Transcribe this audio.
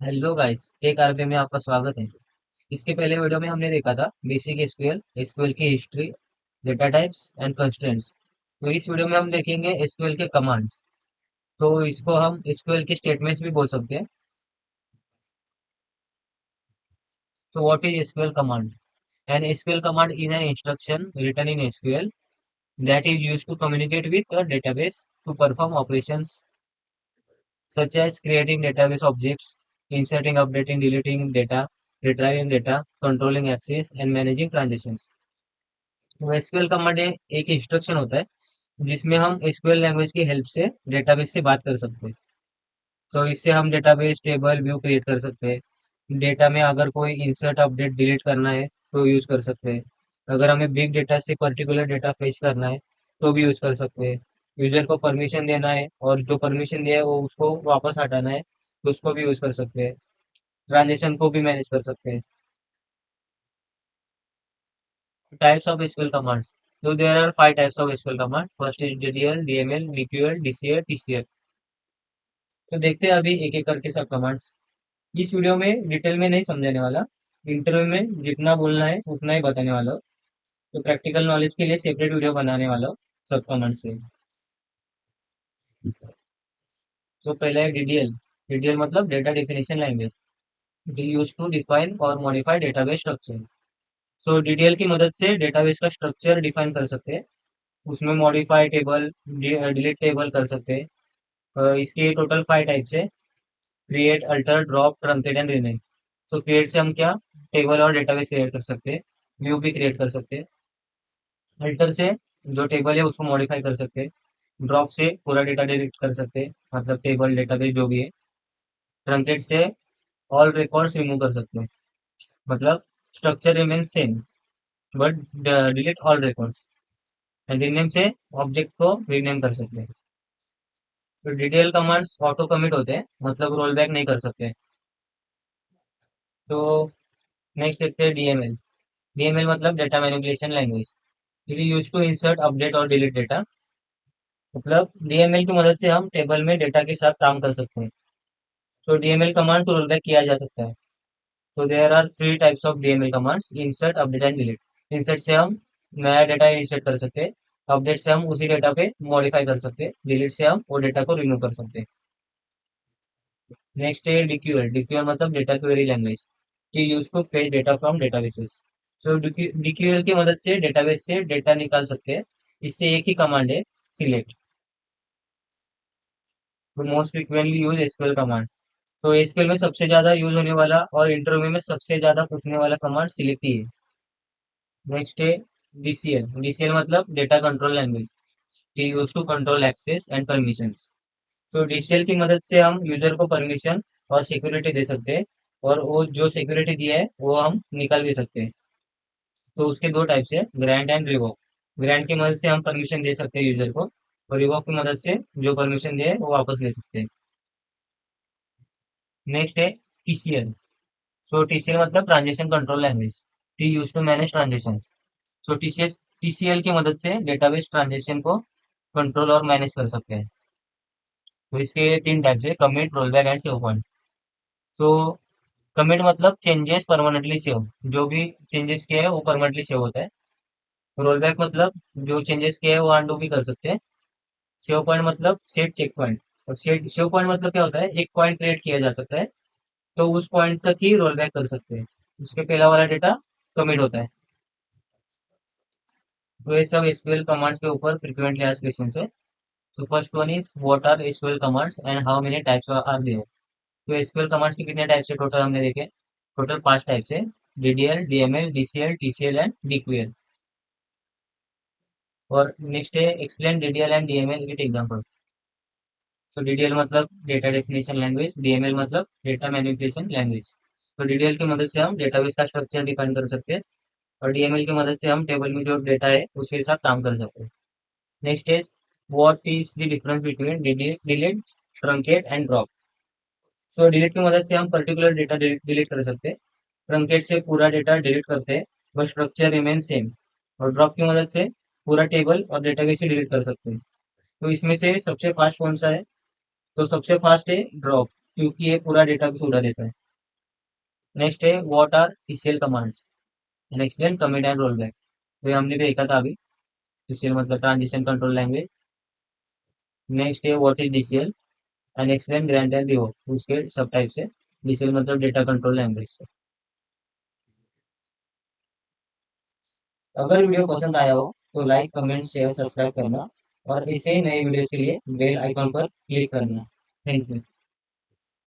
Hello guys, एक RP में आपका स्वागत है। इसके पहले वीडियो में हमने देखा था बेसिक एसक्यूएल, एसक्यूएल की history, data types and constraints. तो इस वीडियो में हम देखेंगे एसक्यूएल के कमांड्स। तो इसको हम एसक्यूएल के स्टेटमेंट्स भी बोल सकते हैं। तो what is SQL command? An SQL command is an instruction written in SQL that is used to communicate with a database to perform operations such as creating database objects, inserting, updating, deleting data, retrieving data, controlling access, and managing transactions. तो SQL command एक instruction होता है जिसमें हम SQL language की help से database से बात कर सकते हैं। तो इससे हम डेटाबेस टेबल व्यू क्रिएट कर सकते हैं। डेटा में अगर कोई इंसर्ट अपडेट डिलीट करना है तो यूज कर सकते हैं। अगर हमें बिग डेटा से पर्टिकुलर डेटा फेच करना है तो भी यूज कर सकते हैं। यूजर को परमिशन देना है और जो परमिशन दिया है वो उसको वापस हटाना है तो उसको भी यूज कर सकते हैं। ट्रांजेक्शन को भी मैनेज कर सकते हैं। Types of SQL commands. So there are five types of SQL commands. First is DDL, DML, DQL, DCL, TCL. तो देखते हैं अभी एक एक करके सब कमांड्स। इस वीडियो में डिटेल में नहीं समझाने वाला। इंटरव्यू में जितना बोलना है उतना ही बताने वाला हूँ। तो प्रैक्टिकल नॉलेज के लिए सेपरेट वीडियो बनाने वाला हूँ सब कमांड्स पे। तो पहला है DDL। DDL मतलब data definition language. It is used to define और modify database structure. So DDL की मदद से डेटाबेस का स्ट्रक्चर डिफाइन कर सकते हैं। उसमें मॉडिफाई टेबल, डिलीट टेबल कर सकते हैं। इसके टोटल फाइव टाइप्स है। Create, alter, drop, truncate and rename. So create से हम क्या टेबल और डेटाबेस क्रिएट कर सकते हैं। व्यू भी क्रिएट कर सकते हैं। अल्टर से जो टेबल है उसको मॉडिफाई कर सकते हैं। ड्रॉप से पूरा डेटा डिलीट कर सकते हैं, मतलब टेबल डेटाबेस जो भी है। ट्रंकेट से ऑल रिकॉर्ड्स रिमूव कर सकते हैं, मतलब structure remain same but delete all records. And rename से ऑब्जेक्ट को रीनेम कर सकते हैं। तो डिटेल कमांड्स ऑटो कमिट होते हैं, मतलब रोल बैक नहीं कर सकते। तो नेक्स्ट देखते हैं डीएमएल। डीएमएल मतलब data manipulation language. It is use to insert, update और डिलीट डेटा। मतलब डीएमएल की मदद से हम टेबल में डेटा के साथ काम कर सकते हैं। तो डीएमएल कमांड को रोल बैक किया जा सकता है। तो there are three types of DML commands: insert, update and delete. Insert से हम नया डेटा इंसर्ट कर सकते हैं। अपडेट से हम उसी डेटा पे मॉडिफाई कर सकते हैं। डिलीट से हम वो डेटा को रिमूव कर सकते हैं। नेक्स्ट है डीक्यूएल। डीक्यूएल मतलब data query language. Use to fetch data from databases. So DQL की मदद से डेटाबेस से डेटा निकाल सकते हैं। इससे एक ही कमांड है, सिलेक्ट। तो most frequently use SQL command. तो एसक्यूएल में सबसे ज्यादा यूज होने वाला और इंटरव्यू में सबसे ज्यादा पूछने वाला कमांड सिलेक्ट ही है। नेक्स्ट है डीसीएल। डीसीएल मतलब data control language. Use to control access and permissions. तो डीसीएल की मदद से हम यूजर को परमिशन और सिक्योरिटी दे सकते हैं, और वो जो सिक्योरिटी दिया है वो हम निकाल भी सकते हैं। तो उसके दो टाइप्स है, ग्रांट एंड रिवोक। ग्रांट की मदद से हम परमिशन दे सकते हैं यूजर को, और रिवोक की मदद से जो परमिशन दिया है वो वापस ले सकते हैं। नेक्स्ट है टीसीएल। सो टीसीएल मतलब transaction control language. It use to manage transaction. So TCL की मदद से डेटाबेस ट्रांजेक्शन को कंट्रोल और मैनेज कर सकते हैं। तो इसके तीन टाइप्स है, commit, rollback and save point. तो कमिट मतलब चेंजेस परमानेंटली सेव। जो भी चेंजेस किया है वो परमानेंटली सेव होता है। रोल बैक मतलब जो चेंजेस किया है वो अनडू भी कर सकते हैं। सेव पॉइंट मतलब सेट चेक पॉइंट। और सेट सेव पॉइंट मतलब क्या होता है, एक पॉइंट क्रिएट किया जा सकता है तो उस पॉइंट तक ही रोल बैक कर सकते हैं। उसके पहला वाला डेटा कमिट होता है। तो ये सब एसक्यूएल कमांड्स के ऊपर फ्रीक्वेंटली आस्क्ड क्वेश्चंस है। So first one is what are SQL commands and how many types are there. तो एसक्यूएल कमांड्स के कितने टाइप्स है टोटल हमने देखे। टोटल पांच टाइप्स है: DDL, DML, DCL, TCL and DQL. और नेक्स्ट है explain DDL and DML with example. तो डीडीएल मतलब डेटा डेफिनेशन लैंग्वेज, डीएमएल मतलब डेटा मैनिपुलेशन लैंग्वेज। तो डीडीएल की मदद से हम डेटाबेस का स्ट्रक्चर डिफाइन कर सकते हैं, और डीएमएल की मदद से हम टेबल में जो डेटा है उसके साथ काम कर सकते हैं। Next is what is the difference between delete, truncate and drop. So delete की मदद से हम पर्टिकुलर डेटा डिलीट कर सकते हैं। ट्रंकेट से पूरा डेटा डिलीट करते हैं, बट स्ट्रक्चर रिमेन सेम। और ड्रॉप की मदद से पूरा टेबल और डेटाबेस ही डिलीट कर सकते हैं। तो इसमें से सबसे फास्ट कौन सा है? तो सबसे फास्ट है ड्रॉप, क्योंकि ये पूरा डेटा उड़ा देता है। नेक्स्ट है what are ECL commands and explain commit and roll back. तो ये हमने भी देखा था अभी। ईसीएल मतलब ट्रांजिशन कंट्रोल लैंग्वेज। नेक्स्ट है what is DCL and explain grant and revoke, उसके सब टाइप से। डीसीएल मतलब डेटा कंट्रोल लैंग्वेज। अगर वीडियो पसंद आया हो तो लाइक कमेंट शेयर सब्सक्राइब करना और ऐसे ही नए वीडियोस के लिए बेल आइकॉन पर क्लिक करना। Thank you.